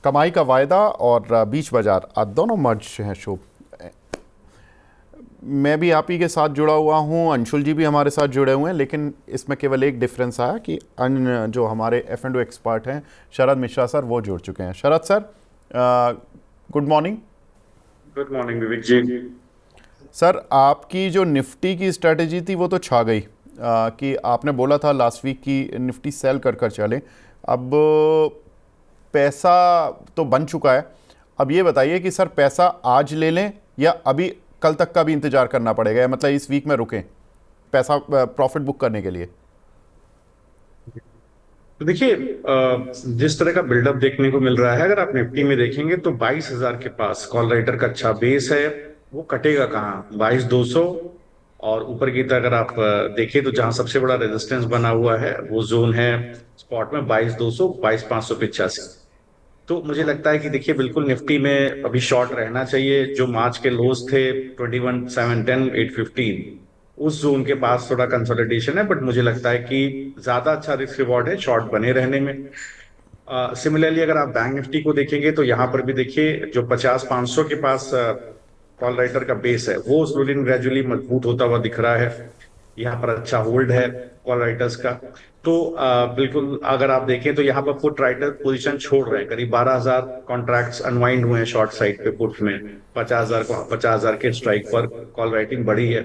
कमाई का वायदा और बीच बाजार दोनों मर्ज हैं शुभ। मैं भी आप ही के साथ जुड़ा हुआ हूं, अंशुल जी भी हमारे साथ जुड़े हुए हैं, लेकिन इसमें केवल एक डिफरेंस आया कि अन्य जो हमारे एफ एंड ओ एक्सपर्ट हैं शरद मिश्रा सर वो जुड़ चुके हैं। Sharad sir, good morning. Good morning Vivek ji. Sir, आपकी जो निफ्टी की स्ट्रेटजी थी वो तो छा गई, कि आपने बोला था लास्ट वीक की निफ्टी सेल कर कर चले। अब पैसा तो बन चुका है। अब ये बताइए कि सर पैसा आज ले लें या अभी कल तक का भी इंतजार करना पड़ेगा, या मतलब इस वीक में रुकें पैसा प्रॉफिट बुक करने के लिए। तो देखिए, जिस तरह का बिल्डअप देखने को मिल रहा है, अगर आप निफ्टी में देखेंगे तो 22,000 के पास कॉल राइटर का अच्छा बेस है। वो कटेगा कहाँ? 22,200। और ऊपर की तरफ अगर आप देखें तो जहां सबसे बड़ा रेजिस्टेंस बना हुआ है वो जोन है स्पॉट में 22,200, 22,585। तो मुझे लगता है कि देखिए, बिल्कुल निफ्टी में अभी शॉर्ट रहना चाहिए। जो मार्च के लोज थे 21,710, 815, उस जोन के पास थोड़ा कंसोलिडेशन है, बट मुझे लगता है कि ज्यादा अच्छा रिस्क रिवॉर्ड है शॉर्ट बने रहने में। सिमिलरली अगर आप बैंक निफ्टी को देखेंगे तो यहाँ पर भी देखिए, जो 50,500 के पास कॉल राइटर का बेस है वो स्लोली ग्रेजुअली मजबूत होता हुआ दिख रहा है। यहाँ पर अच्छा होल्ड है कॉल राइटर्स का। तो बिल्कुल अगर आप देखें तो यहाँ पर पुट राइटर पोजीशन छोड़ रहे हैं, करीब 12,000 कॉन्ट्रैक्ट्स अनवाइंड हुए हैं शॉर्ट साइड पे पुट में। 50,000 को 50,000 के स्ट्राइक पर कॉल राइटिंग बढ़ी है।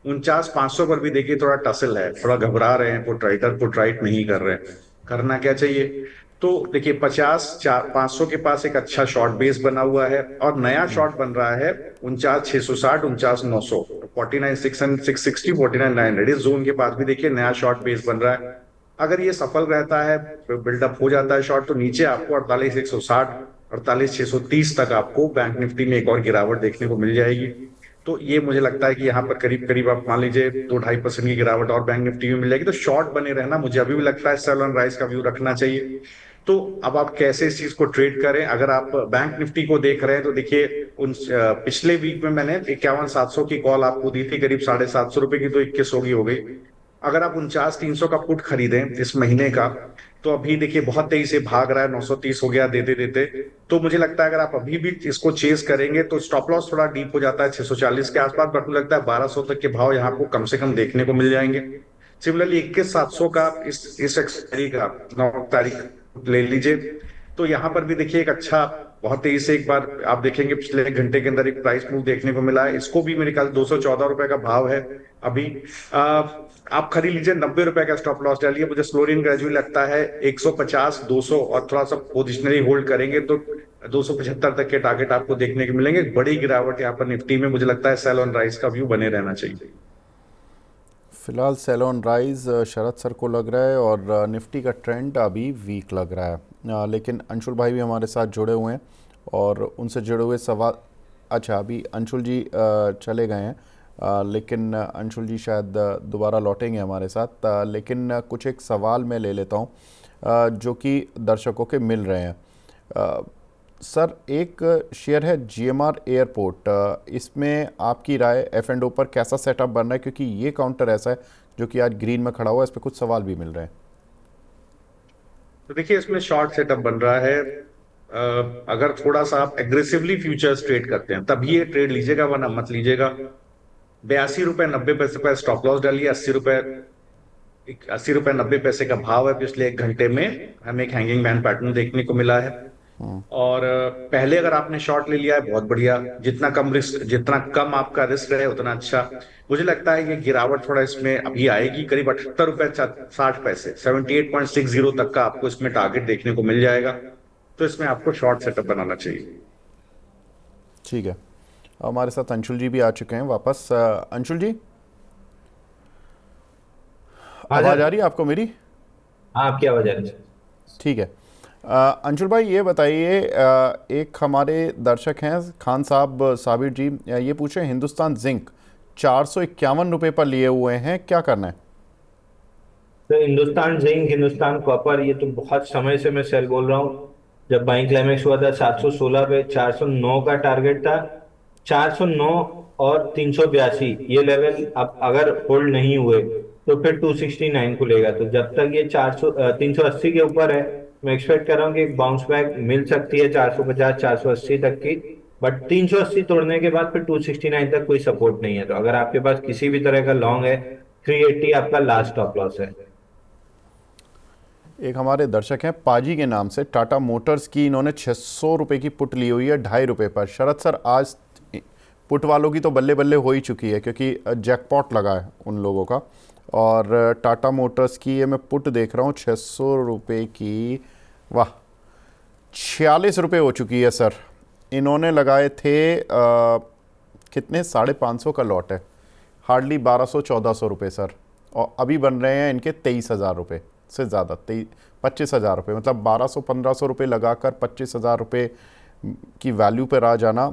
49,500 पर भी देखिए थोड़ा टसल है, थोड़ा घबरा रहे हैं पुट राइटर, पुट राइट नहीं कर रहे हैं। करना क्या चाहिए? तो देखिए, 50,500 के पास एक अच्छा शॉर्ट बेस बना हुआ है और नया शॉर्ट बन रहा है 49,660, 49,900, 49,660, 49,900, इस जोन के पास भी देखिए नया शॉर्ट बेस बन रहा है। अगर ये सफल रहता है, बिल्डअप हो जाता है शॉर्ट, तो नीचे आपको 48,160, 48,630 तक आपको बैंक निफ्टी में एक और गिरावट देखने को मिल जाएगी। तो ये मुझे लगता है कि यहाँ पर करीब करीब आप मान लीजिए 2-2.5% की गिरावट और बैंक निफ्टी में मिल जाएगी। तो शॉर्ट बने रहना मुझे अभी भी लगता है, सेल ऑन राइज का व्यू रखना चाहिए। तो अब आप कैसे इस चीज को ट्रेड करें? अगर आप बैंक निफ्टी को देख रहे हैं तो देखिए, उन पिछले वीक में मैंने 51,700 की कॉल आपको दी थी, करीब 750 रुपए की, तो 2100 की हो गई। अगर आप 49,300 का पुट खरीदें इस महीने का, तो अभी देखिए बहुत तेजी से भाग रहा है, 930 हो गया देते देते। तो मुझे लगता है अगर आप अभी भी इसको चेस करेंगे तो स्टॉप लॉस थोड़ा डीप हो जाता है 640 के आसपास, बट मुझे लगता है 1200 तक के भाव यहाँ आपको कम से कम देखने को मिल जाएंगे। सिमिलरली 21,700 का इस एक्सपायरी का 9 तारीख ले लीजिए। तो यहाँ पर भी देखिए एक अच्छा, बहुत तेजी से एक बार आप देखेंगे पिछले 1 घंटे के अंदर एक प्राइस मूव देखने को मिला है। इसको भी मेरे ख्याल 214 रुपए का भाव है अभी। आप खरीद लीजिए, 90 रुपए का स्टॉप लॉस डालिए। मुझे स्लोली एंड ग्रेजुअली लगता है 150, 200 और थोड़ा सा पोजिशनरी होल्ड करेंगे तो 275 तक के टारगेट आपको देखने को मिलेंगे। बड़ी गिरावट यहाँ पर निफ्टी में मुझे लगता है सेल ऑन राइज का व्यू बने रहना चाहिए। फिलहाल sell on rise Sharad sir को लग रहा है, और निफ्टी का ट्रेंड अभी वीक लग रहा है। लेकिन अंशुल भाई भी हमारे साथ जुड़े हुए हैं और उनसे जुड़े हुए सवाल। अच्छा, अभी अंशुल जी चले गए हैं, लेकिन अंशुल जी शायद दोबारा लौटेंगे हमारे साथ। लेकिन कुछ एक सवाल मैं ले लेता हूँ जो कि दर्शकों के मिल रहे हैं। सर, एक शेयर है जीएमआर एयरपोर्ट, इसमें आपकी राय एफ एंड ओ पर कैसा सेटअप बन रहा है, क्योंकि ये काउंटर ऐसा है जो कि आज ग्रीन में खड़ा हुआ है, इस पर कुछ सवाल भी मिल रहे हैं। तो देखिए, इसमें शॉर्ट सेटअप बन रहा है। अगर थोड़ा सा आप एग्रेसिवली फ्यूचर्स ट्रेड करते हैं तभी ये ट्रेड लीजिएगा, वरना मत लीजिएगा। 82 रुपए 90 पैसे का स्टॉप लॉस डालिए। 80 रुपए 90 पैसे का भाव है। पिछले 1 घंटे में हमें एक हैंगिंग मैन पैटर्न देखने को मिला है। और पहले अगर आपने शॉर्ट ले लिया है, बहुत बढ़िया। जितना कम रिस्क, जितना कम आपका रिस्क रहे उतना अच्छा। मुझे लगता है ये गिरावट थोड़ा इसमें अभी आएगी, करीब 78 रुपए 60 पैसे, 78.60 तक का आपको इसमें टारगेट देखने को मिल जाएगा। तो इसमें आपको शॉर्ट सेटअप बनाना चाहिए। ठीक है, हमारे साथ अंशुल जी भी आ चुके हैं वापस। अंशुल जी, हाँ आवाज़ आ सर। रही है आपको मेरी? हाँ, आपकी आवाज आ रही है। ठीक है। अंशुल भाई, ये बताइए, एक हमारे दर्शक हैं खान साहब साबिर जी, ये पूछे हिंदुस्तान जिंक 451 रुपये पर लिए हुए हैं, क्या करना है? तो हिंदुस्तान जिंक, हिंदुस्तान कॉपर, ये तो बहुत समय से मैं सेल बोल रहा हूँ। जब बाइंग क्लाइमेक्स हुआ था 716 पे, 409 का टारगेट था। 409 और 382 ये लेवल अब अगर होल्ड नहीं हुए तो फिर 269 खुलेगा। तो जब तक ये 400 380 के ऊपर है मैं एक्सपेक्ट कर रहा हूँ कि एक बाउंस बैक मिल सकती है 450 480 तक की। बट 380 तोड़ने के बाद फिर 269 तक कोई सपोर्ट नहीं है, तो अगर आपके पास किसी भी तरह का लॉन्ग है, 380 आपका लास्ट स्टॉप लॉस है। एक हमारे दर्शक हैं पाजी के नाम से, टाटा मोटर्स की इन्होंने 600 रुपये की पुट ली हुई है 2.5 रुपये पर। शरद सर, आज पुट वालों की तो बल्ले बल्ले हो ही चुकी है क्योंकि जैकपॉट लगा है उन लोगों का। और टाटा मोटर्स की ये मैं पुट देख रहा हूँ 600 रुपये की, वाह, 46 रुपये हो चुकी है सर। इन्होंने लगाए थे कितने, 550 का लॉट है, हार्डली 1200-1400 रुपये सर। और अभी बन रहे हैं इनके 23,000 रुपये से ज़्यादा, 25,000 रुपये, मतलब 1200-1500 रुपये लगाकर 25,000 रुपये की वैल्यू पर आ जाना,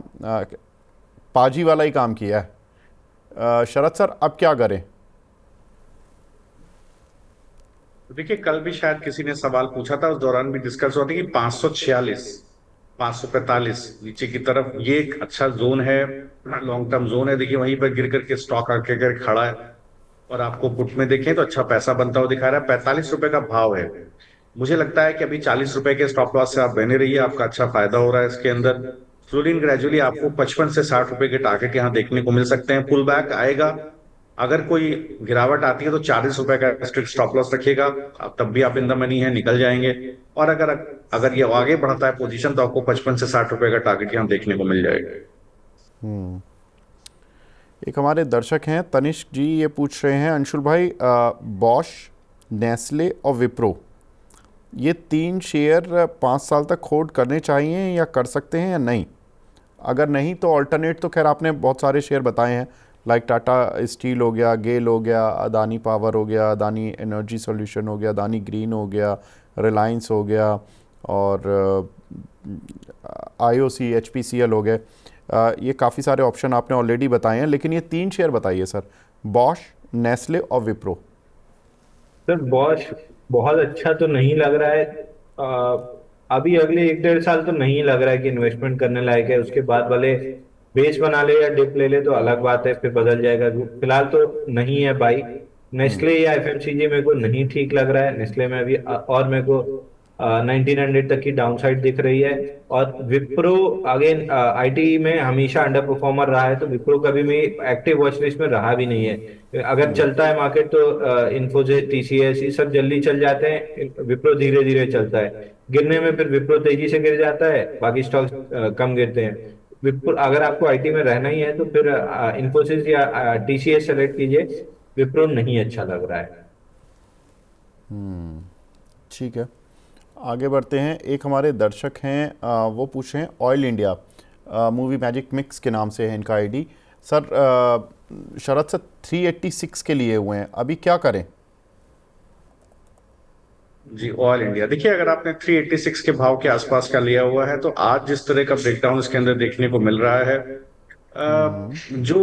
पाजी वाला ही काम किया है। शरद सर, अब क्या करें? देखिए, कल भी शायद किसी ने सवाल पूछा था, उस दौरान भी डिस्कस हुआ था कि 546, 545 नीचे की तरफ ये एक अच्छा जोन है, लॉन्ग टर्म जोन है। देखिए, वहीं पर गिर करके स्टॉक आके अगर खड़ा है और आपको पुट में देखें तो अच्छा पैसा बनता हुआ दिखा रहा है। 45 रुपए का भाव है। मुझे लगता है कि अभी 40 रुपए के स्टॉप लॉस से आप बने रहिए, आपका अच्छा फायदा हो रहा है इसके अंदर। स्लोली एंड ग्रेजुअली आपको 55 से 60 रुपए के टारगेट यहाँ देखने को मिल सकते हैं। पुल बैक आएगा, अगर कोई गिरावट आती है तो 40 रुपए का स्ट्रिक्ट स्टॉप लॉस रखिएगा, अब तब भी आप इन द मनी है, निकल जाएंगे। और अगर अगर ये आगे बढ़ता है पोजीशन तो आपको 55 से 60 रुपए का टारगेट यहाँ देखने को मिल जाएगा। एक हमारे दर्शक हैं तनिष्क जी, ये पूछ रहे हैं अंशुल भाई, बॉश, नेस्ले और विप्रो, ये 3 शेयर 5 साल तक होल्ड करने चाहिए या कर सकते हैं या नहीं? अगर नहीं तो ऑल्टरनेट तो खैर आपने बहुत सारे शेयर बताए हैं, लाइक टाटा स्टील हो गया, गेल हो गया, अदानी पावर हो गया, अदानी एनर्जी सॉल्यूशन हो गया, अदानी ग्रीन हो गया, रिलायंस हो गया, और आईओसी, एचपीसीएल हो गए। ये काफ़ी सारे ऑप्शन आपने ऑलरेडी बताए हैं, लेकिन ये 3 शेयर बताइए सर, बॉश, नेस्ले और विप्रो। सर बॉश बहुत अच्छा तो नहीं लग रहा है। अभी अगले 1 1.5 साल तो नहीं लग रहा है कि इन्वेस्टमेंट करने लायक है। उसके बाद वाले बेस बना ले या डिप ले ले तो अलग बात है, फिर बदल जाएगा। फिलहाल तो नहीं है भाई। नेस्ले या एफएमसीजी मेरे को नहीं ठीक लग रहा है। नेस्ले में अभी और मेरे को 1900 तक की डाउनसाइड दिख रही है। और विप्रो अगेन आईटी में हमेशा अंडर परफॉर्मर रहा है, तो विप्रो कभी भी एक्टिव वॉच लिस्ट में रहा भी नहीं है। अगर चलता है मार्केट तो इन्फोसिस, टीसीएस ये सब जल्दी चल जाते हैं, विप्रो धीरे धीरे चलता है। गिरने में फिर विप्रो तेजी से गिर जाता है, बाकी स्टॉक्स कम गिरते हैं। विप्रो अगर आपको आईटी में रहना ही है तो फिर इन्फोसिस या टीसीएस सेलेक्ट कीजिए। विप्रो नहीं अच्छा लग रहा है। ठीक है, आगे बढ़ते हैं। एक हमारे दर्शक हैं, वो पूछ रहे हैं oil India, movie magic mix के नाम से है इनका आईडी। सर, शरद सर 386 के लिए हुए हैं, अभी क्या करें? जी, ऑयल इंडिया, देखिए अगर आपने 386 के भाव के आसपास का लिया हुआ है तो आज जिस तरह का ब्रेकडाउन इसके अंदर देखने को मिल रहा है, जो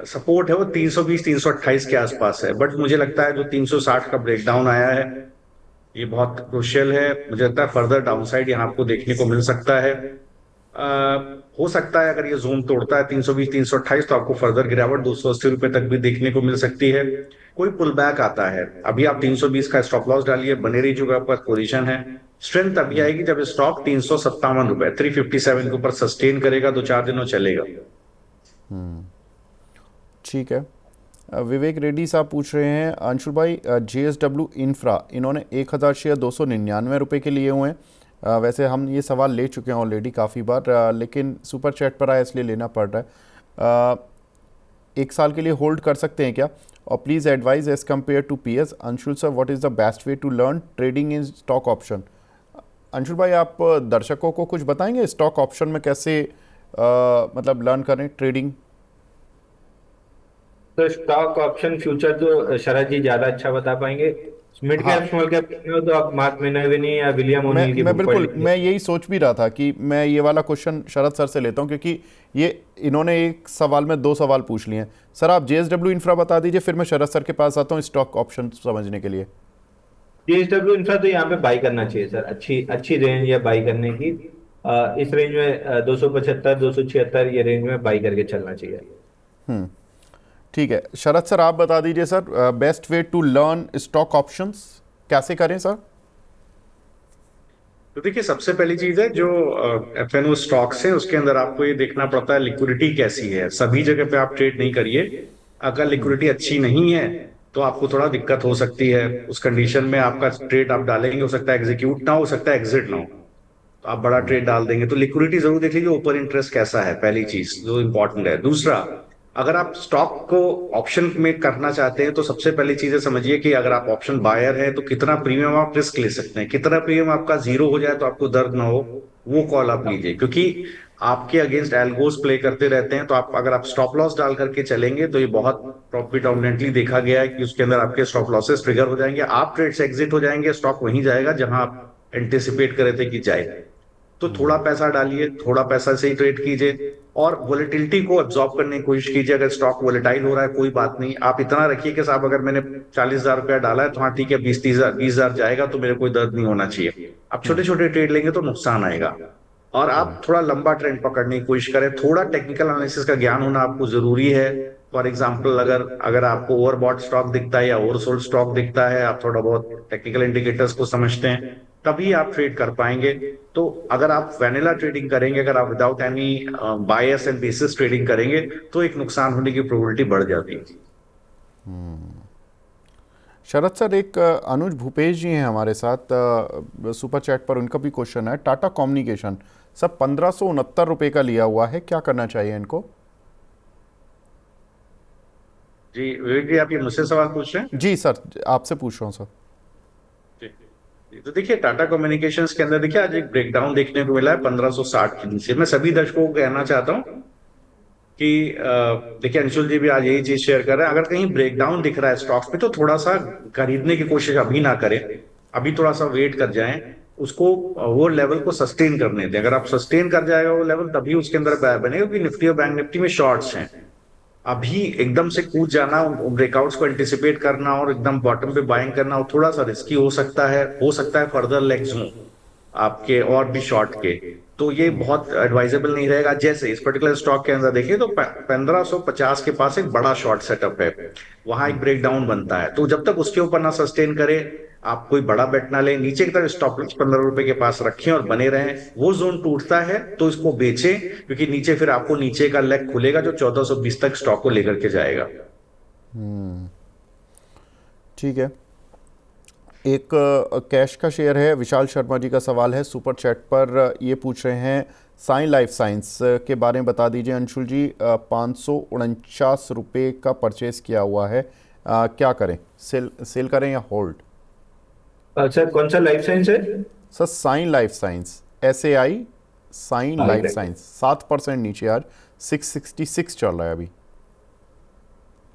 सपोर्ट है वो 320 328 के आसपास है। बट मुझे लगता है जो 360 का ब्रेकडाउन आया है ये बहुत क्रुशियल है। मुझे लगता है फर्दर डाउनसाइड यहाँ आपको देखने को मिल सकता है। हो सकता है अगर ये जोन तोड़ता है 320 328 तो आपको फर्दर गिरावट 280 रुपए तक भी देखने को मिल सकती है। कोई पुल बैक आता है, अभी आप 320 का स्टॉप लॉस डालिए, बने रही जो आपका पोजीशन है। स्ट्रेंथ अभी आएगी जब स्टॉक 357 रुपए 357 के ऊपर सस्टेन करेगा, 2 4 दिनों चलेगा। ठीक है। विवेक रेड्डी साहब पूछ रहे हैं अंशुल भाई, जेएसडब्ल्यू इंफ्रा, इन्होंने 1000 शेयर 299 रुपये के लिए हुए हैं। वैसे हम ये सवाल ले चुके हैं ऑलरेडी काफ़ी बार, लेकिन सुपर चैट पर आया इसलिए लेना पड़ रहा है। 1 साल के लिए होल्ड कर सकते हैं क्या? और please advise as compare to PS. Anshul sir, what is the best way to learn trading in stock option? Anshul भाई, आप दर्शकों को कुछ बताएंगे स्टॉक ऑप्शन में कैसे मतलब लर्न करें ट्रेडिंग? तो स्टॉक ऑप्शन फ्यूचर तो शरद जी ज्यादा अच्छा बता पाएंगे। मिड हाँ, कैप स्मॉल कैप हो तो आप मार्क मिनर्विनी या विलियम ओनील की मैं बुक बिल्कुल, पढ़ मैं यही सोच भी रहा था कि मैं ये वाला क्वेश्चन शरद सर से लेता हूँ, क्योंकि ये इन्होंने एक सवाल में 2 सवाल पूछ लिए हैं। सर आप जेएसडब्ल्यू इंफ्रा बता दीजिए, फिर मैं शरद सर के पास आता हूँ स्टॉक ऑप्शन समझने के लिए। जेएसडब्ल्यू इंफ्रा तो यहाँ पे बाई करना चाहिए सर, अच्छी अच्छी रेंज है बाई करने की। इस रेंज में 275 276 ये रेंज में बाई करके चलना चाहिए। ठीक है, शरद सर आप बता दीजिए sir, best way to learn stock options कैसे करें सर? तो देखिए, सबसे पहली चीज है जो एफएनओ स्टॉक्स हैं उसके अंदर आपको ये देखना पड़ता है लिक्विडिटी कैसी है। सभी जगह पे आप ट्रेड नहीं करिए। अगर लिक्विडिटी अच्छी नहीं है तो आपको थोड़ा दिक्कत हो सकती है। उस कंडीशन में आपका ट्रेड आप डालेंगे, हो सकता है एग्जीक्यूट ना हो सकता है एग्जिट ना हो, तो आप बड़ा ट्रेड डाल देंगे। तो लिक्विडिटी जरूर देख लीजिए, ऊपर इंटरेस्ट कैसा है, पहली चीज जो इंपॉर्टेंट है। दूसरा, अगर आप स्टॉक को ऑप्शन में करना चाहते हैं तो सबसे पहली चीज है समझिए कि अगर आप ऑप्शन बायर हैं तो कितना प्रीमियम आप रिस्क ले सकते हैं। कितना प्रीमियम आपका जीरो हो जाए तो आपको दर्द ना हो, वो कॉल आप लीजिए। क्योंकि आपके अगेंस्ट एल्गोस प्ले करते रहते हैं, तो आप अगर आप स्टॉप लॉस डाल करके चलेंगे तो ये बहुत प्रोमिनेंटली देखा गया है कि उसके अंदर आपके स्टॉप लॉसेस ट्रिगर हो जाएंगे, आप ट्रेड से एग्जिट हो जाएंगे, स्टॉक वहीं जाएगा जहां आप एंटिसिपेट करे थे कि जाए। तो थोड़ा पैसा डालिए, थोड़ा पैसा से ही ट्रेड कीजिए और वोलेटिलिटी को एब्जॉर्ब करने की कोशिश कीजिए। अगर स्टॉक वोलेटाइल हो रहा है कोई बात नहीं, आप इतना रखिए कि साहब अगर मैंने 40,000 रुपया डाला है तो हाँ ठीक है, 20,000 जाएगा तो मेरे कोई दर्द नहीं होना चाहिए। आप छोटे छोटे ट्रेड लेंगे तो नुकसान आएगा। और आप थोड़ा लंबा ट्रेंड पकड़ने की कोशिश करें। थोड़ा टेक्निकल एनालिसिस का ज्ञान होना आपको जरूरी है। फॉर एग्जाम्पल, अगर अगर आपको ओवरबॉट स्टॉक दिखता है या ओवरसोल्ड स्टॉक दिखता है, आप थोड़ा बहुत टेक्निकल इंडिकेटर्स को समझते हैं, तभी आप ट्रेड कर पाएंगे। तो अगर आप वैनिला ट्रेडिंग करेंगे, अगर आप without any bias and bases trading करेंगे, तो एक नुकसान होने की प्रोबेबिलिटी बढ़ जाती है। शरद सर, एक अनुज भूपेश जी हैं हमारे साथ सुपर चैट पर, उनका भी क्वेश्चन है। टाटा कम्युनिकेशन सर 1569 रुपये का लिया हुआ है, क्या करना चाहिए इनको? जी विवेक जी, आप ये मुझसे सवाल पूछ रहे हैं? जी सर, आपसे पूछ रहा हूँ सर। जी जी, तो देखिए टाटा कम्युनिकेशंस के अंदर देखिए आज एक ब्रेकडाउन देखने को मिला है 1560 के नीचे। मैं सभी दर्शकों को कहना चाहता हूँ कि देखिए अंशुल जी भी आज यही चीज शेयर कर रहे हैं, अगर कहीं ब्रेकडाउन दिख रहा है स्टॉक्स पे तो थोड़ा सा खरीदने की कोशिश अभी ना करें, अभी थोड़ा सा वेट कर जाएं। उसको वो लेवल को सस्टेन करने दें। अगर आप सस्टेन कर जाएगा वो लेवल तभी उसके अंदर बनेगा, क्योंकि निफ्टी और बैंक निफ्टी में शॉर्ट्स हैं। अभी एकदम से कूद जाना, ब्रेकआउट्स को एंटिसिपेट करना और एकदम बॉटम पे बाइंग करना वो थोड़ा सा रिस्की हो सकता है। फर्दर लेग्स हों आपके और भी शॉर्ट के, तो ये बहुत एडवाइजेबल नहीं रहेगा। जैसे इस पर्टिकुलर स्टॉक के अंदर देखिए तो 1550 के पास एक बड़ा शॉर्ट सेटअप है, वहां एक ब्रेकडाउन बनता है। तो जब तक उसके ऊपर ना सस्टेन करे आप कोई बड़ा बेट ना लें। नीचे की तरफ स्टॉप लॉस 15 रुपए के पास रखें और बने रहें। वो जोन टूटता है तो इसको बेचें, क्योंकि नीचे फिर आपको नीचे का लेग खुलेगा जो 1420 तक स्टॉक को लेकर के जाएगा। ठीक है। एक कैश का शेयर है, विशाल शर्मा जी का सवाल है सुपर चैट पर। ये पूछ रहे हैं साइन लाइफ साइंस के बारे में बता दीजिए अंशुल जी। 549 रुपये का परचेस किया हुआ है, क्या करें? सेल करें या होल्ड? अच्छा, कौन सा लाइफ साइंस है? Sir Sai life science, SAI Sai life science 7% नीचे आज 666 चल रहा है अभी।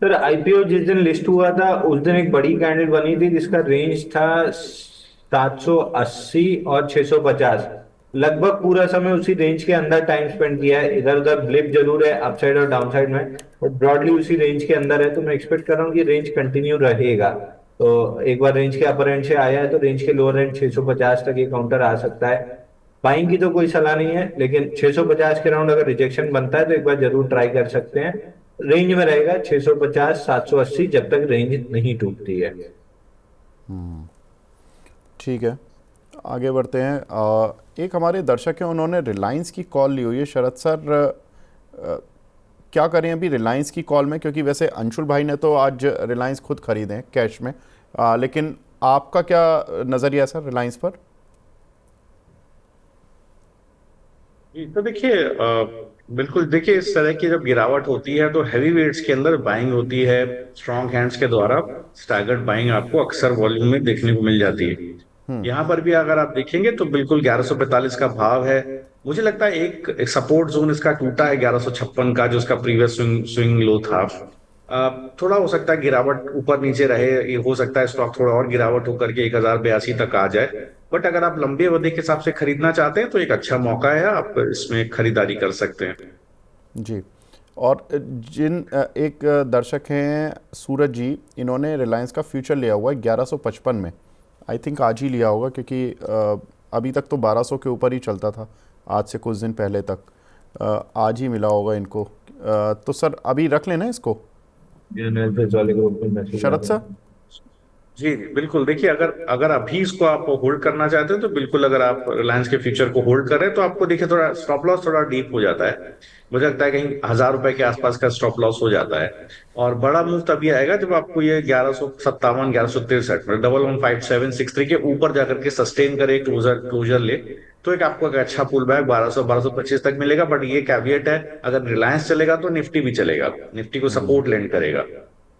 सर आईपीओ जिस दिन लिस्ट हुआ था उस दिन एक बड़ी कैंडल बनी थी जिसका रेंज था 780 और 650। लगभग पूरा समय उसी रेंज के अंदर टाइम स्पेंड किया है। इधर उधर ब्लिप जरूर है अपसाइड और डाउनसाइड में, बट ब्रॉडली उसी रेंज के अंदर है। तो मैं एक्सपेक्ट कर रहा हूँ कि रेंज कंटिन्यू रहेगा। तो एक बार रेंज के अपर एंड से आया है तो रेंज के लोअर एंड 650 तक ये काउंटर आ सकता है। बाइंग की तो कोई सलाह नहीं है, लेकिन 650 के राउंड अगर रिजेक्शन बनता है तो एक बार जरूर ट्राई कर सकते हैं। रेंज में रहेगा 650 780 जब तक रेंज नहीं टूटती है। ठीक है, आगे बढ़ते हैं। एक हमारे दर्शक हैं, उन्होंने रिलायंस की कॉल ली हुई है। शरद सर, क्या करें अभी रिलायंस की कॉल में? क्योंकि वैसे अंशुल भाई ने तो आज रिलायंस खुद खरीदे हैं कैश में, लेकिन आपका क्या नज़रिया है सर रिलायंस पर? तो देखिए बिल्कुल देखिए, इस तरह की जब गिरावट होती है तो हैवी वेट्स के अंदर बाइंग होती है। स्ट्रॉन्ग हैंड्स के द्वारा स्टैगर्ड बाइंग आपको अक्सर वॉल्यूम में देखने को मिल जाती है। यहाँ पर भी अगर आप देखेंगे तो बिल्कुल 1145 का भाव है। मुझे लगता है एक सपोर्ट जोन इसका टूटा है 1156 का, जो इसका प्रीवियस स्विंग लो था। थोड़ा हो सकता है गिरावट ऊपर नीचे रहे, ये हो सकता है स्टॉक थोड़ा और गिरावट होकर के 1082 तक आ जाए। बट अगर आप लंबी अवधि के हिसाब से खरीदना चाहते हैं तो एक अच्छा मौका है, आप इसमें खरीदारी कर सकते हैं। जी। और जिन एक दर्शक हैं सूरज जी, इन्होंने रिलायंस का फ्यूचर लिया हुआ है 1155 में। आई थिंक आज ही लिया होगा, क्योंकि अभी तक तो 1200 के ऊपर ही चलता था, आज से कुछ दिन पहले तक। आज ही मिला होगा इनको। तो सर अभी रख लेना इसको ग्रुप में मैसेज आ शरद रहा सर? है। जी जी, बिल्कुल। देखिए, अगर अगर अभी इसको आप होल्ड करना चाहते हैं तो बिल्कुल, अगर आप रिलायंस के फ्यूचर को होल्ड कर रहे हैं तो आपको देखिए थोड़ा स्टॉप लॉस थोड़ा डीप हो जाता है। मुझे लगता है कहीं 1,000 रुपए के आसपास का स्टॉप लॉस हो जाता है। और बड़ा मूव तभी आएगा जब आपको ये 1157, 1163, मतलब 1115,763 के ऊपर जाकर के सस्टेन करे, क्लोजर क्लोजर ले, तो एक आपको एक अच्छा पुल बैक 1200, 1225 तक मिलेगा। बट ये कैविएट है, अगर रिलायंस चलेगा तो निफ्टी भी चलेगा, निफ्टी को सपोर्ट लेंड करेगा।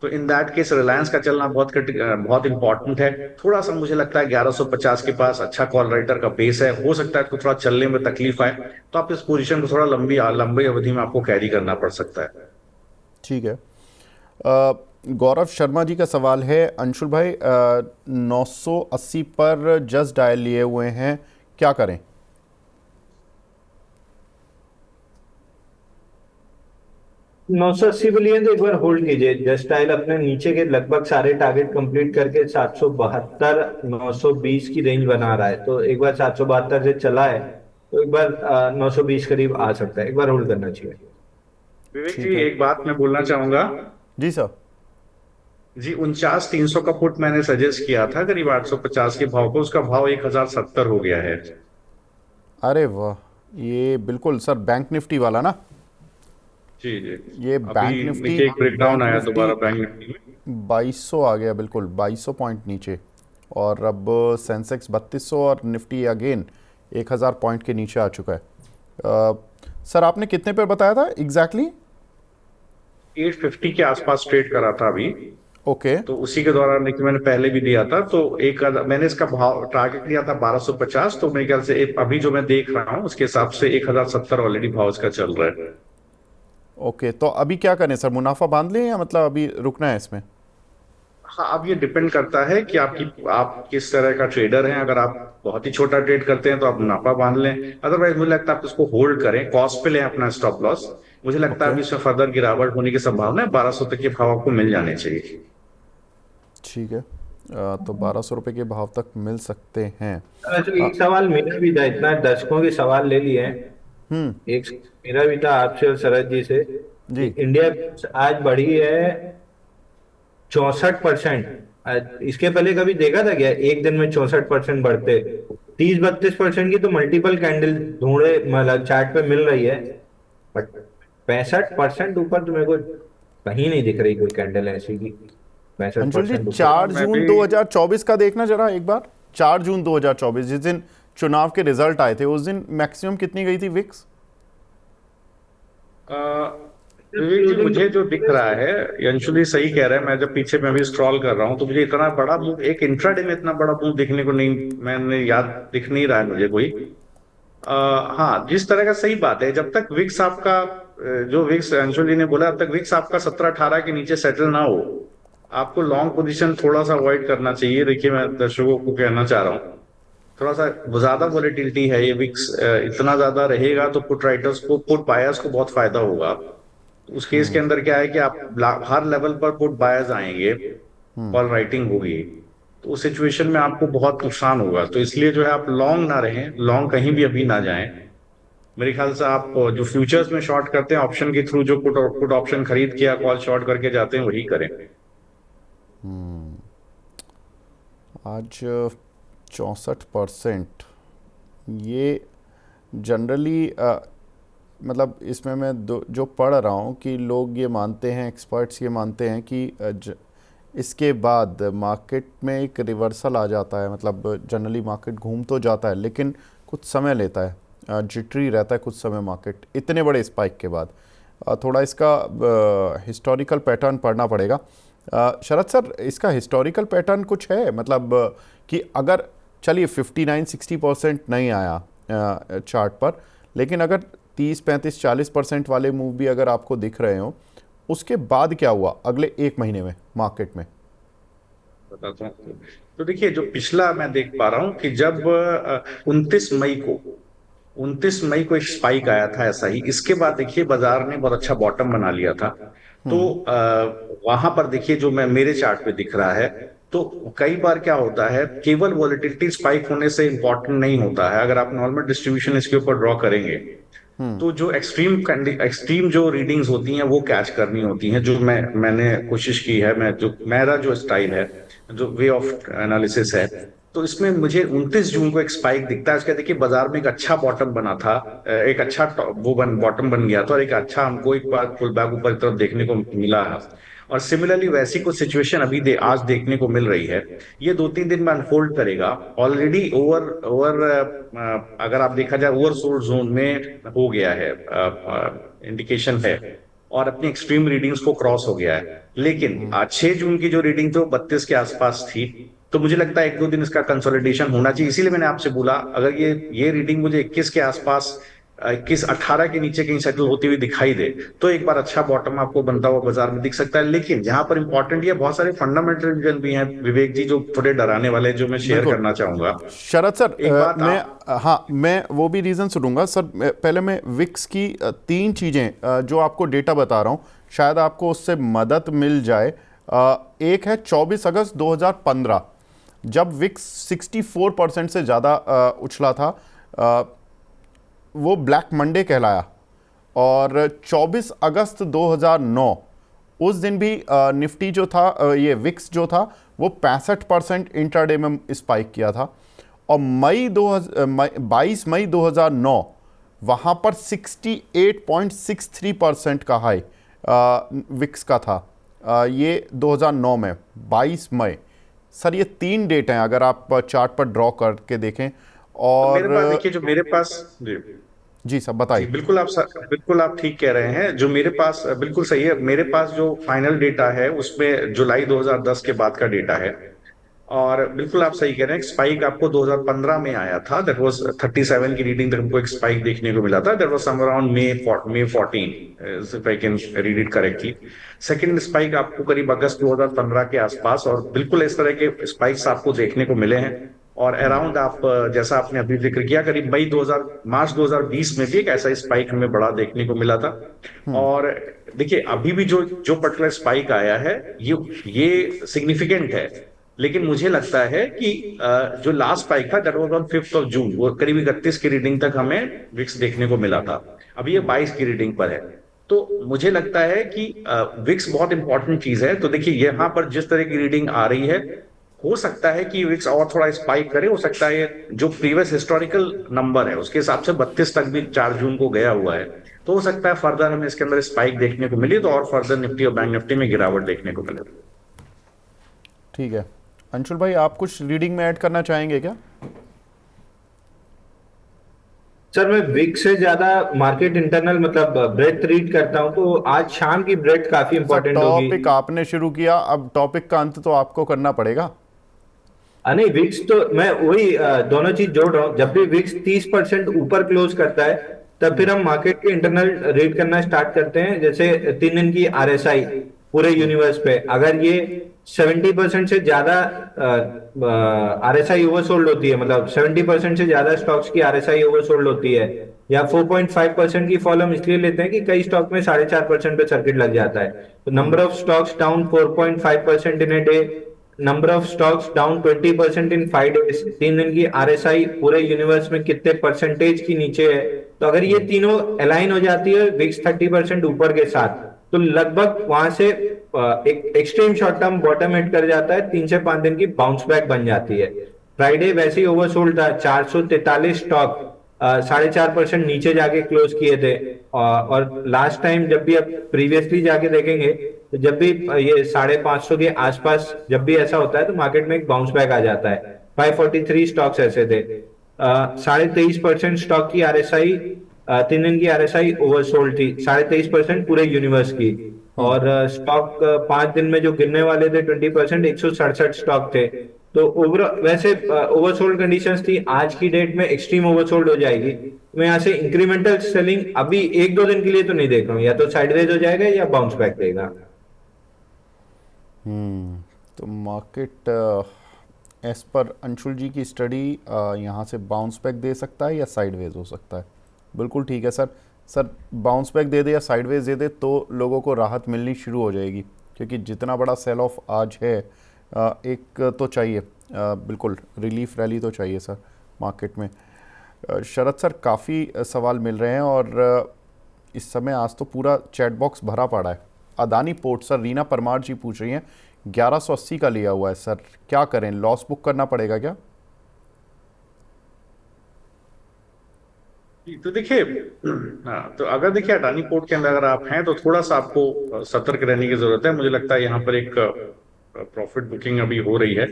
तो इन दैट केस रिलायंस का चलना बहुत इंपॉर्टेंट है। थोड़ा सा मुझे लगता है 1150 के पास अच्छा कॉल राइटर का बेस है, हो सकता है आपको थोड़ा चलने में तकलीफ आए, तो आप इस पोजीशन को थोड़ा लंबी अवधि में आपको कैरी करना पड़ सकता है। ठीक है। गौरव शर्मा जी का सवाल है, अंशुल भाई 980 पर जस्ट डायल लिए हुए हैं, क्या करें? 980 पे लिए तो एक बार होल्ड कीजिए। जस्ट डायल अपने नीचे के लगभग सारे टारगेट कंप्लीट करके 772 920 की रेंज बना रहा है, तो एक बार 772 से चला है तो एक बार 920 करीब आ सकता है, एक बार होल्ड करना चाहिए। विवेक जी, ठीक है। एक बात मैं बोलना चाहूंगा। जी सर। जी, 49,300 का पुट मैंने सजेस्ट किया था करीब 850 के भाव को, उसका भाव 1,070 हो गया है। अरे वाह, ये बिल्कुल सर बैंक निफ्टी वाला ना? जी जी। ये अभी बैंक निफ्टी, देखिए एक ब्रेकडाउन बैंक आया निफ्टी दोबारा बैंक निफ्टी में। 2200 आ गया, बिल्कुल 2200 पॉइंट नीचे। और अब सेंसेक्स 3200 और निफ्टी अगेन 1000 पॉइंट के नीचे आ चुका है। सर आपने कितने पे बताया था एग्जैक्टली? 850 के आसपास ट्रेड करा था अभी। ओके। तो उसी के दौरान देखिए मैंने पहले भी दिया था, तो मैंने इसका भाव टारगेट लिया था 1250, तो मेरे ख्याल से अभी जो मैं देख रहा हूँ उसके हिसाब से 1,070 ऑलरेडी भाव इसका चल रहा है। ओके, तो अभी क्या करें सर, मुनाफा बांध लें या मतलब अभी रुकना है इसमें? हाँ, अब ये डिपेंड करता है कि आप किस तरह का ट्रेडर हैं। अगर आप बहुत ही छोटा ट्रेड करते हैं तो आप मुनाफा बांध लें, अदरवाइज मुझे लगता है आप इसको होल्ड करें, कॉस्ट पे लें अपना स्टॉप लॉस। मुझे लगता है ओके। अभी इसमें फर्दर गिरावट होने की संभावना है, 1200 तक के भाव आपको मिल जाने चाहिए। ठीक है। तो 1200 रुपये के भाव तक मिल सकते हैं। अच्छा, अ, एक सवाल मेरा भी था, इतना दर्शकों के सवाल ले लिए हैं। हम्म। एक मेरा भी था आपसे और शरद जी से कि जी। इंडिया आज बढ़ी है 64%। इसके पहले कभी देखा था क्या एक दिन में 64% बढ़ते? 30-32% की तो मल्टीपल कैंडल ढूंढे मतलब चार्ट पे मिल रही है, बट 65% ऊपर तो मेरे को कहीं नहीं दिख रही कोई कैंडल ऐसी की पैंसठ अंशुल जी परसेंट ऊपर। हाँ, 4 मैं जून भी 2024 का देखना जरा एक बार। 4 जून 2024 जिस दिन चुनाव के रिजल्ट आए थे, उस दिन मैक्सिमम कितनी गई थी विक्स? अ, विवेक जी, मुझे जो दिख रहा है, अंशुल सही कह रहे हैं, मैं जब पीछे मैं भी स्क्रॉल कर रहा हूँ तो मुझे इतना बड़ा मूव एक इंट्राडे में इतना बड़ा मूव देखने को नहीं, मैंने याद दिख नहीं रहा है मुझे कोई। हाँ, जिस तरह का सही बात है, जब तक विक्स आपका जो विक्स अंशुल जी ने बोला, जब तक विक्स आपका 17-18 के नीचे सेटल ना हो, आपको लॉन्ग पोजीशन थोड़ा सा अवॉइड करना चाहिए। देखिए, मैं दर्शकों को कहना चाह रहा हूँ, थोड़ा सा ज्यादा वॉलेटिलिटी है ये विक्स, इतना ज्यादा रहेगा तो पुट राइटर्स को, पुट बायर्स को बहुत फायदा होगा। उस केस के अंदर क्या है कि आप हर लेवल पर पुट बायर्स आएंगे, कॉल राइटिंग होगी, तो उस सिचुएशन में आपको बहुत नुकसान होगा। तो इसलिए जो है आप लॉन्ग ना रहें, लॉन्ग कहीं भी अभी ना जाएं। मेरे ख्याल से आप जो फ्यूचर्स में शॉर्ट करते हैं ऑप्शन के थ्रू, जो पुट ऑप्शन खरीद के या कॉल शॉर्ट करके जाते हैं, वही करें। आज 64%, ये जनरली मतलब इसमें मैं जो पढ़ रहा हूँ कि लोग ये मानते हैं, एक्सपर्ट्स ये मानते हैं कि इसके बाद मार्केट में एक रिवर्सल आ जाता है। मतलब जनरली मार्केट घूम तो जाता है लेकिन कुछ समय लेता है, जिटरी रहता है कुछ समय मार्केट इतने बड़े स्पाइक के बाद। थोड़ा इसका हिस्टोरिकल पैटर्न पढ़ना पड़ेगा। शरद सर, इसका हिस्टोरिकल पैटर्न कुछ है मतलब कि अगर चलिए 59-60% नहीं आया चार्ट पर, लेकिन अगर 30-35-40% वाले मूव भी अगर आपको दिख रहे हो, उसके बाद क्या हुआ अगले एक महीने में मार्केट में? बताता हूँ। तो देखिए, जो पिछला मैं देख पा रहा हूँ कि जब 29 मई को एक स्पाइक आया था ऐसा ही, इसके बाद देखिए बाजार ने बहुत अच्छा बॉटम बना लिया था। तो वहां पर देखिए जो मैं मेरे चार्ट पे दिख रहा है, तो कई बार क्या होता है, केवल वॉलेटिलिटी स्पाइक होने से इंपॉर्टेंट नहीं होता है। अगर आप नॉर्मल डिस्ट्रीब्यूशन इसके ऊपर ड्रॉ करेंगे तो जो एक्सट्रीम जो रीडिंग्स होती हैं वो कैच करनी होती हैं, जो मैंने कोशिश की है, मेरा जो स्टाइल है, जो वे ऑफ एनालिसिस है। तो इसमें मुझे 29 जून को एक स्पाइक दिखता है। उसका देखिए बाजार में एक अच्छा बॉटम बना था, एक अच्छा बॉटम बन गया था, और एक अच्छा हमको एक बार पुल बैक ऊपर की तरफ देखने को मिला है। और सिमिलरली वैसी कुछ सिचुएशन आज देखने को मिल रही है। ये 2-3 दिन में अनफोल्ड करेगा। ऑलरेडी ओवर ओवर अगर आप देखा जाए ओवरसोल्ड जोन में हो गया है, इंडिकेशन है, और अपनी एक्सट्रीम रीडिंग्स को क्रॉस हो गया है। लेकिन आज 6 जून की जो रीडिंग थी वो 32 के आसपास थी। तो मुझे लगता है 1-2 दिन इसका कंसोलिडेशन होना चाहिए। इसीलिए मैंने आपसे बोला, अगर ये रीडिंग मुझे 21 के आसपास, 21-18 के नीचे कहीं सेटल होती हुई दिखाई दे, तो एक बार अच्छा बॉटम आपको बनता हुआ बाजार में दिख सकता है। लेकिन जहां पर इंपॉर्टेंट ये बहुत सारे फंडामेंटल रीजन भी हैं विवेक जी, जो थोड़े डराने वाले हैं, जो मैं शेयर बिल्कुल करना चाहूंगा। शरद सर, एक बात मैं आप हाँ मैं वो भी रीज़न सुनूंगा सर। पहले मैं विक्स की तीन चीज़ें जो आपको डेटा बता रहा हूँ, शायद आपको उससे मदद मिल जाए। एक है 24 अगस्त 2015, जब विक्स 64% से ज़्यादा उछला था। अ, वो ब्लैक मंडे कहलाया। और 24 अगस्त 2009, उस दिन भी निफ्टी जो था, ये विक्स जो था, वो 65% इंट्राडे में स्पाइक किया था। और 22 मई 2009, वहाँ पर 68.63% का हाई विक्स का था। ये 2009 में 22 मई। सर ये तीन डेट हैं, अगर आप चार्ट पर ड्रॉ करके देखें। तो और मेरे पास देखिए, जो मेरे पास जी, जी सर जी बताइए। बिल्कुल आप ठीक कह रहे हैं। जो मेरे पास बिल्कुल सही है। मेरे पास जो फाइनल डेटा है उसमें जुलाई 2010 के बाद का डेटा है। और बिल्कुल आप सही कह रहे हैं, स्पाइक आपको 2015 में आया था। दैट वाज 37 की रीडिंग तक हमको एक स्पाइक देखने को मिला था। That was somewhere around May 14, if I can read it correctly. Second spike आपको करीब अगस्त 2015 के आसपास, और बिल्कुल इस तरह के स्पाइक्स आपको देखने को मिले हैं। और अराउंड आप जैसा आपने अभी जिक्र किया, करीब मार्च 2020 में भी एक ऐसा स्पाइक हमें बड़ा देखने को मिला था। और देखिए अभी भी जो जो पर्टिकुलर स्पाइक आया है, ये सिग्निफिकेंट है। लेकिन मुझे लगता है कि जो लास्ट स्पाइक था दैट वाज ऑन 5 जून, वो करीब 31 की रीडिंग तक हमें विक्स देखने को मिला था। अभी ये 22 की रीडिंग पर है। तो मुझे लगता है कि विक्स बहुत इंपॉर्टेंट चीज है। तो देखिए यहाँ पर जिस तरह की रीडिंग आ रही है, हो सकता है कि विक्स और थोड़ा स्पाइक करे। हो सकता है जो प्रीवियस हिस्टोरिकल नंबर है उसके हिसाब से 32 तक भी 4 जून को गया हुआ है। तो हो सकता है फर्दर हमें इसके अंदर स्पाइक देखने को मिली, तो और फर्दर निफ्टी और बैंक निफ्टी में गिरावट देखने को मिले। ठीक है अंशुल भाई, आप कुछ रीडिंग में ऐड करना चाहेंगे क्या? सर मैं विक से ज्यादा मार्केट इंटरनल मतलब ब्रेथ रीड करता हूं, तो आज शाम की ब्रेथ काफी सर इंपॉर्टेंट होगी। टॉपिक आपने शुरू किया, अब टॉपिक का अंत तो आपको करना पड़ेगा। नहीं विक्स तो मैं वही दोनों चीज जोड़ रहा हूँ। जब भी विक्स 30% ऊपर क्लोज करता है, तब फिर हम मार्केट के इंटरनल रीड करना स्टार्ट करते हैं। जैसे 3 दिन की आरएसआई पूरे यूनिवर्स पे, अगर ये 70% से ज्यादा आरएसआई ओवरसोल्ड होती है, मतलब 70% से ज्यादा स्टॉक्स की आरएसआई ओवरसोल्ड होती है, या 4.5% की फॉल हम इसलिए लेते हैं कि कई स्टॉक में 4.5% पे सर्किट लग जाता है। तो number of stocks down 4.5% in a day, number of stocks down 20% in 5 days. 3 दिन की आरएसआई पूरे यूनिवर्स में कितने परसेंटेज की नीचे है, तो अगर ये तीनों अलाइन हो जाती है विक्स 30% ऊपर के साथ, तो लगभग वहां से एक extreme short term bottom hit कर जाता है। 3 से 5 दिन की बाउंस बैक बन जाती है। फ्राइडे वैसे ही ओवरसोल्ड था, 443 स्टॉक 4.5% नीचे जाके क्लोज किए थे। और लास्ट टाइम जब भी आप प्रीवियसली जाके देखेंगे, तो जब भी ये 550 के आसपास जब भी ऐसा होता है, तो मार्केट में एक बाउंस बैक आ जाता है। 543 स्टॉक्स ऐसे थे। 23.5% स्टॉक की आरएसआई, 3 दिन की आरएसआई ओवरसोल्ड थी, 23.5% पूरे यूनिवर्स की। और स्टॉक 5 दिन में जो गिरने वाले थे 20%, 167 स्टॉक थे। तो ओवर वैसे ओवरसोल्ड कंडीशंस थी। आज की डेट में एक्सट्रीम ओवरसोल्ड हो जाएगी। मैं यहाँ से इंक्रीमेंटल सेलिंग अभी 1-2 दिन के लिए तो नहीं देख रहा हूँ, या तो साइडवेज हो जाएगा या बाउंस बैक देगा। तो मार्केट एज पर अंशुल जी की स्टडी यहाँ से बाउंस बैक दे सकता है या साइडवेज हो सकता है? बिल्कुल ठीक है सर। सर बाउंस बैक दे दे या साइडवेज दे दे तो लोगों को राहत मिलनी शुरू हो जाएगी, क्योंकि जितना बड़ा सेल ऑफ आज है, एक तो चाहिए, बिल्कुल रिलीफ रैली तो चाहिए सर मार्केट में। शरद सर, काफ़ी सवाल मिल रहे हैं और इस समय आज तो पूरा चैट बॉक्स भरा पड़ा है। अदानी पोर्ट सर, रीना परमार जी पूछ रही हैं, 1180 का लिया हुआ है सर, क्या करें, लॉस बुक करना पड़ेगा क्या? तो देखिए, हाँ, तो अगर देखिए अडानी पोर्ट के अंदर अगर आप हैं तो थोड़ा सा आपको सतर्क रहने की जरूरत है। मुझे लगता है यहाँ पर एक प्रॉफिट बुकिंग अभी हो रही है।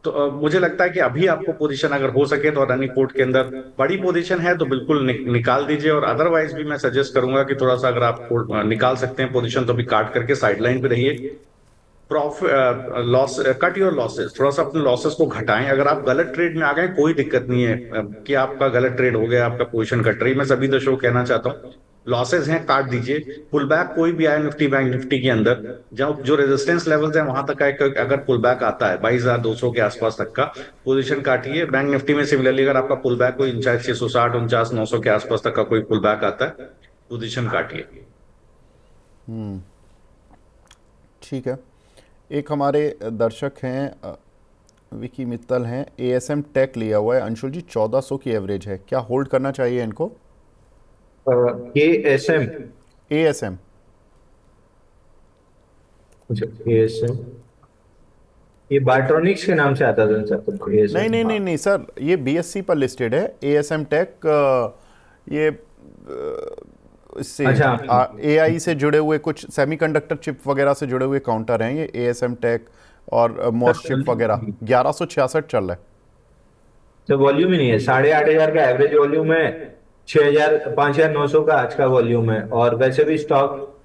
तो मुझे लगता है कि अभी आपको पोजीशन अगर हो सके तो अडानी पोर्ट के अंदर बड़ी पोजीशन है तो बिल्कुल निकाल दीजिए, और अदरवाइज भी मैं सजेस्ट करूंगा कि थोड़ा सा अगर आप निकाल सकते हैं पोजीशन तो अभी काट करके साइडलाइन पे रहिए। Profit loss cut your losses, थोड़ा सा अपने लॉसेस को घटाएं। अगर आप गलत ट्रेड में आ गए कोई दिक्कत नहीं है, कि आपका गलत ट्रेड हो गया, आपका पोजीशन कट रही, मैं सभी दर्शकों को कहना चाहता हूँ लॉसेस हैं काट दीजिए। पुल बैक कोई भी आए निफ्टी बैंक निफ्टी के अंदर, जब जो रेजिस्टेंस लेवल्स हैं वहां तक का अगर पुल बैक आता है 22,200 के आसपास तक का, पोजीशन काटिए। बैंक निफ्टी में सिमिलरली अगर आपका पुल बैक कोई 49,660 49,900 के आसपास तक का कोई पुल बैक आता है, पोजीशन काटिए। ठीक है। एक हमारे दर्शक हैं विकी मित्तल हैं, एएसएम टेक लिया हुआ है अंशुल जी, 1400 की एवरेज है, क्या होल्ड करना चाहिए इनको? के एस एम, एएसएम। एएसएम ये बायोट्रॉनिक्स के नाम से आता था सर, तो नहीं एएसएम। नहीं नहीं नहीं सर, ये बीएससी पर लिस्टेड है एएसएम टेक। ये इससे अच्छा, एआई से जुड़े हुए कुछ सेमीकंडक्टर चिप वगैरह से जुड़े हुए काउंटर हैं ये एएसएम टेक, और मॉस चिप वगैरह। 1166 चल रहा है। तो वॉल्यूम ही नहीं है, 8,500 का एवरेज वॉल्यूम है, 6,000 5,900 का आज का वॉल्यूम है, और वैसे भी स्टॉक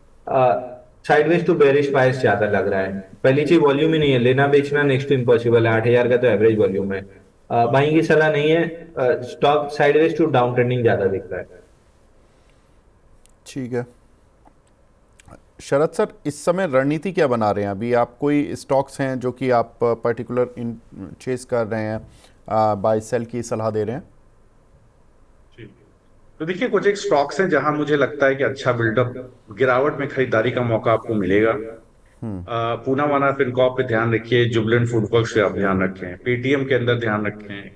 साइडवेज टू बेरिश बायस ज्यादा लग रहा है। पहली चीज वॉल्यूम ही नहीं है, लेना बेचना नेक्स्ट टू इम्पॉसिबल है, 8,000 का तो एवरेज वॉल्यूम है। बाइंग की सलाह नहीं है, stock sideways to down trending ज्यादा दिख रहा है। ठीक है शरद सर, इस समय रणनीति क्या बना रहे हैं? अभी आप कोई स्टॉक्स हैं जो कि आप पर्टिकुलर इन चेस कर रहे हैं, बाय सेल की सलाह दे रहे हैं? तो देखिए कुछ एक स्टॉक्स हैं जहां मुझे लगता है कि अच्छा बिल्डअप, गिरावट में खरीदारी का मौका आपको मिलेगा। पूना वाना फिनकॉर्प पे ध्यान रखिए, जुबलेंट फूड वर्क्स पे आप ध्यान रखें, पेटीएम के अंदर ध्यान रखें।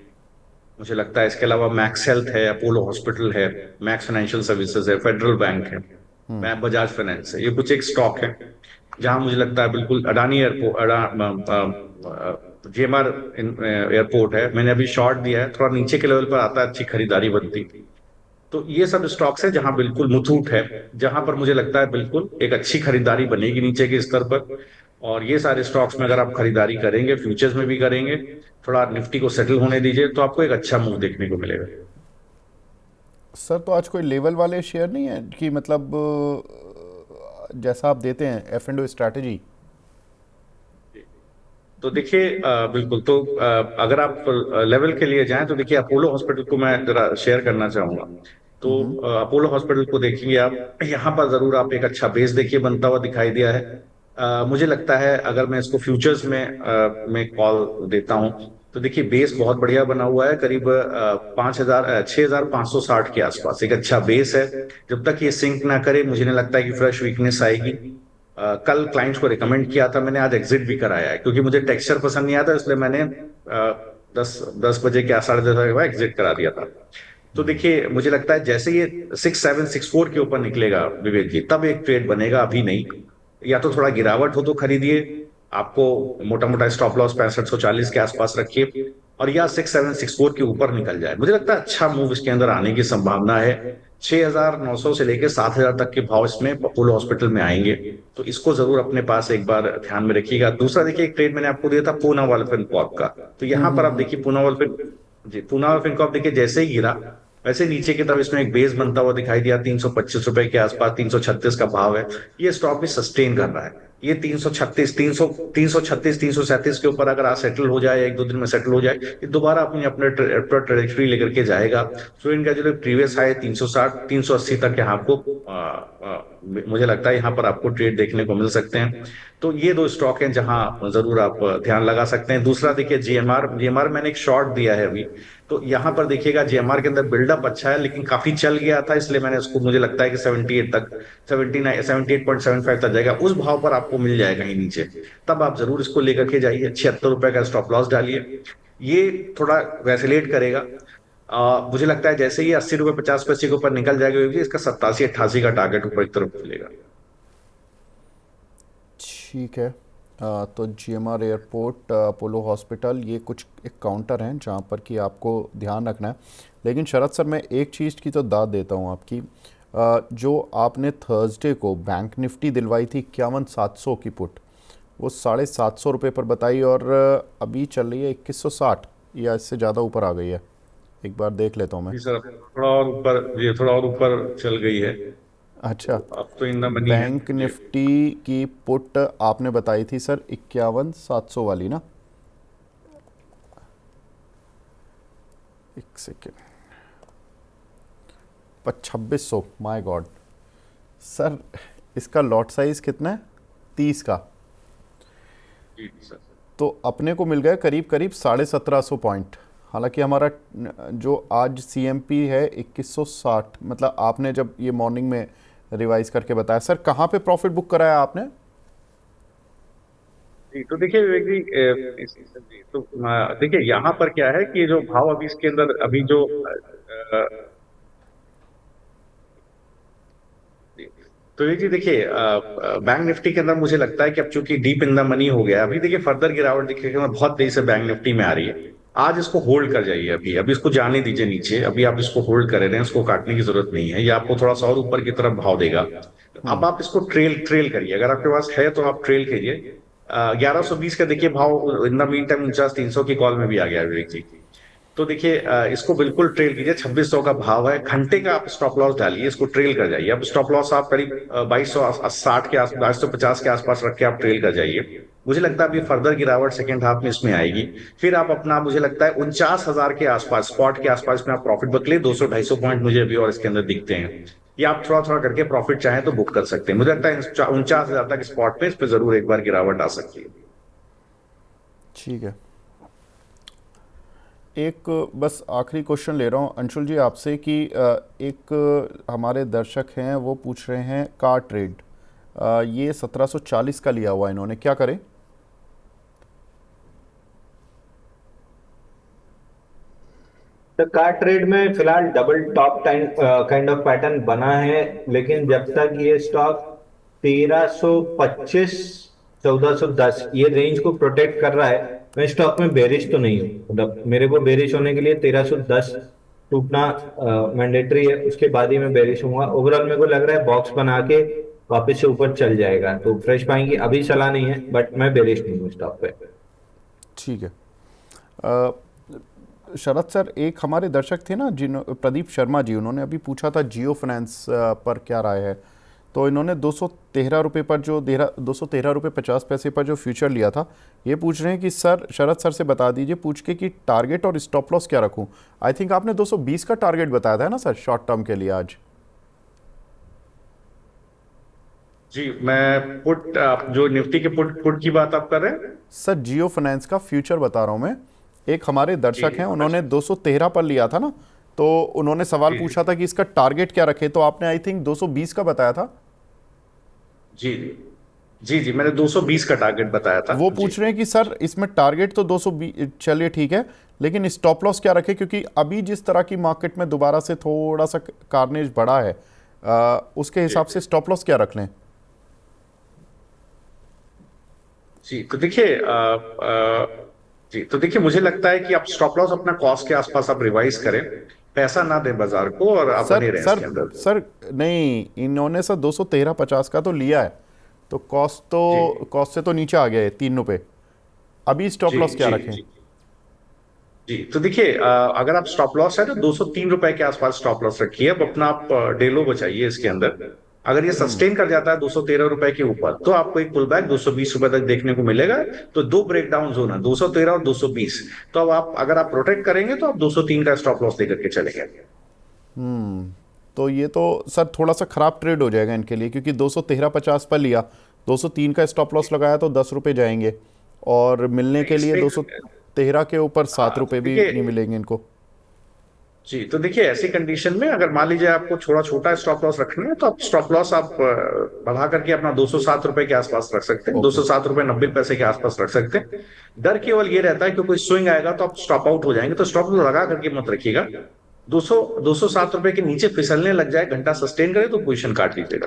मुझे लगता है इसके अलावा मैक्स हेल्थ है, अपोलो हॉस्पिटल है, मैक्स फाइनेंशियल सर्विसेज है, फेडरल बैंक है, मैं बजाज फाइनेंस है, ये कुछ एक स्टॉक है जहां मुझे लगता है बिल्कुल। अडानी एयरपोर्ट, जेएमआर एयरपोर्ट है, मैंने अभी शॉर्ट दिया है, थोड़ा नीचे के लेवल पर आता है, अच्छी खरीदारी बनती। तो ये सब स्टॉक्स है जहां बिल्कुल, मुथूट है जहां पर मुझे लगता है बिल्कुल एक अच्छी खरीदारी बनेगी नीचे के स्तर पर। और ये सारे स्टॉक्स में अगर आप खरीदारी करेंगे, फ्यूचर्स में भी करेंगे, थोड़ा निफ्टी को सेटल होने दीजिए, तो आपको एक अच्छा मूव देखने को मिलेगा। सर तो आज कोई लेवल वाले शेयर नहीं है कि मतलब जैसा आप देते हैं एफ एंड ओ स्ट्रैटेजी? तो देखिए बिल्कुल, तो अगर आप लेवल के लिए जाएं तो देखिए अपोलो हॉस्पिटल को मैं जरा शेयर करना चाहूंगा। तो अपोलो हॉस्पिटल को देखेंगे आप, यहाँ पर जरूर आप एक अच्छा बेस देखिए बनता हुआ दिखाई दिया है। मुझे लगता है अगर मैं इसको फ्यूचर्स में कॉल देता हूँ तो देखिए बेस बहुत बढ़िया बना हुआ है, करीब 6,560 के आसपास एक अच्छा बेस है। जब तक ये सिंक ना करे मुझे नहीं लगता है कि फ्रेश वीकनेस आएगी। कल क्लाइंट्स को रिकमेंड किया था मैंने, आज एग्जिट भी कराया है, क्योंकि मुझे टेक्सचर पसंद नहीं आता, इसलिए मैंने 10 बजे के 10:30 के बाद एग्जिट करा दिया था। तो देखिए मुझे लगता है जैसे ये 6,764 के ऊपर निकलेगा विवेक जी, तब एक ट्रेड बनेगा, अभी नहीं। या तो थोड़ा गिरावट हो तो खरीदिए, आपको मोटा मोटा स्टॉप लॉस 6540 के आसपास रखिए, और या 6,764 के ऊपर निकल जाए, मुझे लगता है अच्छा मूव इसके अंदर आने की संभावना है। 6,900 से लेकर 7,000 तक के भाव इसमें अपोलो हॉस्पिटल में आएंगे, तो इसको जरूर अपने पास एक बार ध्यान में रखिएगा। दूसरा देखिए, एक ट्रेड मैंने आपको दिया था पूना वाला फिनकॉर्प का, तो यहाँ पर आप देखिए पूना वाला फिनकॉर्प देखिए जैसे ही गिरा वैसे नीचे की तरफ इसमें एक बेस बनता हुआ दिखाई दिया, 325 रुपए के आसपास, 336 का भाव है। ये स्टॉक भी सस्टेन कर रहा है, ये 336 300 336 337 के ऊपर अगर आज सेटल हो जाए, 1-2 दिन में सेटल हो जाए, ये दोबारा अपनी अपने ट्रेजेक्टरी लेकर के जाएगा। सो इनका जो प्रीवियस हाई 360 380 तक यहाँ आपको मुझे लगता है यहाँ पर आपको ट्रेड देखने को मिल सकते हैं। तो ये दो स्टॉक हैं जहां जरूर आप ध्यान लगा सकते हैं। दूसरा देखिए जीएमआर मैंने एक शॉर्ट दिया है अभी, तो यहाँ पर देखिएगा जीएमआर के अंदर बिल्डअप अच्छा है, लेकिन काफी चल गया था, इसलिए मैंने उसको, मुझे लगता है कि 78 तक 79 78.75 तक जाएगा, उस भाव पर आपको मिल जाएगा कहीं नीचे, तब आप जरूर इसको लेकर के जाइए। 76 रुपए का स्टॉप लॉस डालिए, ये थोड़ा वैसिलेट करेगा। मुझे लगता है जैसे ही 80 रुपये 50 पैसे के ऊपर निकल जाएगा इसका 87 88 का टारगेट ऊपर की तरफ खुलेगा। ठीक है। तो जीएमआर एयरपोर्ट, अपोलो हॉस्पिटल, ये कुछ एक काउंटर हैं जहाँ पर कि आपको ध्यान रखना है। लेकिन शरद सर, मैं एक चीज़ की तो दाद देता हूँ आपकी। जो आपने थर्सडे को बैंक निफ्टी दिलवाई थी 51,700 की पुट, वो 750 रुपये पर बताई और अभी चल रही है 2160 या इससे ज़्यादा ऊपर आ गई है। एक बार देख लेता हूँ मैं। जी सर, थोड़ा और ऊपर, ये थोड़ा और ऊपर चल गई है। अच्छा, तो अब तो इन द मनी है बैंक जी। निफ्टी की पुट आपने बताई थी सर 51,700 वाली ना? एक सेकेंड। 2600, माय गॉड सर, इसका लॉट साइज कितना है? 30 का। जी सर। तो अपने को मिल गए करीब करीब 1750 पॉइंट। हालांकि हमारा जो आज सीएमपी है 2160, मतलब आपने जब ये मॉर्निंग में रिवाइज करके बताया। सर कहाँ पे प्रॉफिट बुक कराया आपने? जी तो देखिए विवेक जी, जी तो देखिए यहाँ पर क्या है कि जो भाव अभी इसके अंदर अभी जो तो ये जी देखिए, बैंक निफ्टी के अंदर मुझे लगता है कि अब चूंकि डीप इन द मनी हो गया, अभी देखिए फर्दर गिरावट देखिए बहुत तेजी से बैंक निफ्टी में आ रही है। आज इसको होल्ड कर जाइए, अभी अभी इसको जाने दीजिए नीचे, अभी आप इसको होल्ड कर रहे हैं, इसको काटने की जरूरत नहीं है, ये आपको थोड़ा सा और ऊपर की तरफ भाव देगा। अब आप इसको ट्रेल ट्रेल करिए, अगर आपके पास है तो आप ट्रेल करिए। 1120 का देखिए भाव इन द मीन टाइम 49,300 की कॉल में भी आ गया विवेक जी। तो देखिए इसको बिल्कुल ट्रेल कीजिए, 2600 का भाव है, घंटे का आप स्टॉप लॉस डालिए, इसको ट्रेल कर जाइए। अब स्टॉप लॉस आप करीब 2260 के आस 2250 के आसपास रख के आप ट्रेल कर जाइए। मुझे लगता है अभी फर्दर गिरावट सेकंड हाफ में इसमें आएगी। फिर आप अपना मुझे लगता है 49,000 के आसपास स्पॉट के आसपास में आप प्रॉफिट बुक ले, 200 250 पॉइंट मुझे अभी और इसके अंदर दिखते हैं। ये आप थोड़ा थोड़ा करके प्रॉफिट चाहें तो बुक कर सकते हैं। मुझे लगता है 49,000 तक स्पॉट पे इस पे जरूर एक बार गिरावट आ सकती है। ठीक है। एक बस आखिरी क्वेश्चन ले रहा हूँ अंशुल जी आपसे कि एक हमारे दर्शक हैं वो पूछ रहे हैं कार ट्रेड, ये 1740 का लिया हुआ इन्होंने, क्या करें? तो कार ट्रेड में फिलहाल double top kind of pattern बना है, लेकिन जब तक ये स्टॉक 1325 1410 ये रेंज को प्रोटेक्ट कर रहा है, मैं स्टॉक में बेरिश तो नहीं हूँ। मतलब मेरे को बेरिश होने के लिए 1310 टूटना मैंडेटरी है, उसके बाद ही मैं बेरिश हूँ। ओवरऑल मेरे को लग रहा है बॉक्स बना के वापस से ऊपर चल जाएगा, तो फ्रेश पाएंगे। अभी चला नहीं है, बट मैं बेरिश नहीं हूँ स्टॉक पे। ठीक है। अ, शरद सर, एक हमारे दर्शक थे ना प्रदीप शर्मा जी, उन्होंने अभी पूछा था जियो फाइनेंस पर क्या राय है। तो इन्होंने 213 रुपये पर जो 213 रुपये 50 पैसे पर जो फ्यूचर लिया था, ये पूछ रहे हैं कि सर शरद सर से बता दीजिए पूछ के कि टारगेट और स्टॉप लॉस क्या रखूं। आई थिंक आपने 220 का टारगेट बताया था ना सर शॉर्ट टर्म के लिए आज? जी मैं पुट, आप जो निफ्टी के पुट पुट की बात आप कर रहे हैं? सर जियो फाइनेंस का फ्यूचर बता रहा हूं मैं। एक हमारे जी दर्शक हैं, अच्छा। उन्होंने 213 पर लिया था ना, तो उन्होंने सवाल जी पूछा था कि इसका टारगेट क्या रखे, तो आपने आई थिंक 220 का बताया था। जी जी जी मैंने 220 का टारगेट बताया था वो जी। पूछ रहे हैं कि सर इसमें टारगेट तो 220, चलिए ठीक है, लेकिन स्टॉप लॉस क्या रखे, क्योंकि अभी जिस तरह की मार्केट में दोबारा से थोड़ा सा कार्नेज बढ़ा है, उसके जी हिसाब से स्टॉप लॉस क्या रख लें? जी तो देखिए जी तो देखिए मुझे लगता है कि आप स्टॉप लॉस अपना कॉस्ट के आसपास आप रिवाइज करें, पैसा ना दें बाजार को, और आप सर बने रहें सर इसके अंदर। सर नहीं, इन्होंने सर 213.50 का तो लिया है, तो जी कॉस्ट से तो नीचे आ गया है 3 रुपये। अभी स्टॉप जी लॉस क्या जी रखें? जी जी तो देखिए अगर आप स्टॉप लॉस है तो 203 रुपए के आसपास स्टॉप लॉस रखिए। अब अपना आप डेलो बचाइए इसके अंदर। अगर ये सस्टेन कर जाता है 213 रुपए के ऊपर, तो आपको एक पुल बैक 220 रुपए तक देखने को मिलेगा। तो दो ब्रेकडाउन जोन है, 213 और 220। तो अब आप अगर आप प्रोटेक्ट करेंगे तो आप 203 का स्टॉप लॉस लेकर के चलेंगे। तो ये तो सर थोड़ा सा ख़राब ट्रेड हो जाएगा इनके लिए, क्योंकि 213.50 पर लिया, 203 का स्टॉप लॉस लगाया तो 10 रुपये जाएंगे, और मिलने के लिए इसमें 213 के ऊपर 7 रुपये भी नहीं देखिए मिलेंगे इनको। जी तो देखिए ऐसी कंडीशन में अगर मान लीजिए आपको थोड़ा छोटा स्टॉप लॉस रखना है, तो आप स्टॉप लॉस आप बढ़ा करके अपना 207 रुपए के आसपास रख सकते हैं, दो ओके। सौ सात रुपए 90 पैसे के आसपास रख सकते हैं। डर केवल ये रहता है कि कोई स्विंग आएगा तो आप स्टॉप आउट हो जाएंगे, तो स्टॉप लॉस लगा करके मत रखिएगा। ₹207 के नीचे फिसलने लग जाए, घंटा सस्टेन करे तो पोजीशन काट लीजिएगा।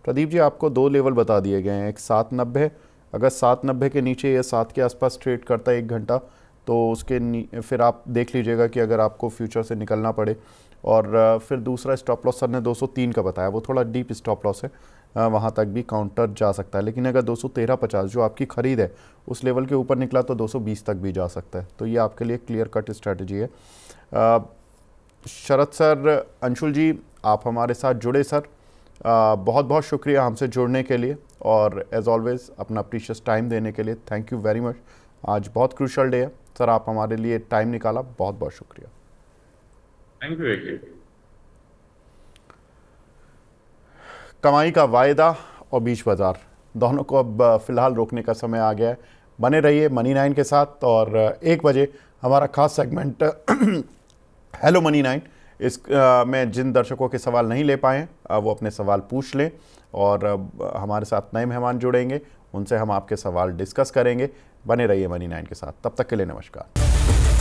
प्रदीप जी, आपको दो लेवल बता दिए गए हैं, एक 790, अगर 790 के नीचे या 7 के आसपास ट्रेड करता है 1 घंटा तो फिर आप देख लीजिएगा कि अगर आपको फ्यूचर से निकलना पड़े। और फिर दूसरा स्टॉप लॉस सर ने 203 का बताया, वो थोड़ा डीप स्टॉप लॉस है, वहाँ तक भी काउंटर जा सकता है। लेकिन अगर 213.50 जो आपकी ख़रीद है उस लेवल के ऊपर निकला तो 220 तक भी जा सकता है। तो ये आपके लिए क्लियर कट स्ट्रैटेजी है। शरद सर, अंशुल जी, आप हमारे साथ जुड़े सर, बहुत बहुत शुक्रिया हमसे जुड़ने के लिए और एज ऑलवेज अपना प्रीशियस टाइम देने के लिए। Thank you very much. आज बहुत क्रूशल डे है सर, आप हमारे लिए टाइम निकाला, बहुत बहुत शुक्रिया। Thank you. कमाई का वायदा और बीच बाजार दोनों को अब फिलहाल रोकने का समय आ गया है। बने रहिए मनी 9 के साथ और 1 बजे हमारा खास सेगमेंट हेलो मनी 9, इस में जिन दर्शकों के सवाल नहीं ले पाए वो अपने सवाल पूछ लें और हमारे साथ नए मेहमान जुड़ेंगे, उनसे हम आपके सवाल डिस्कस करेंगे। बने रहिए मनी 9 के साथ, तब तक के लिए नमस्कार।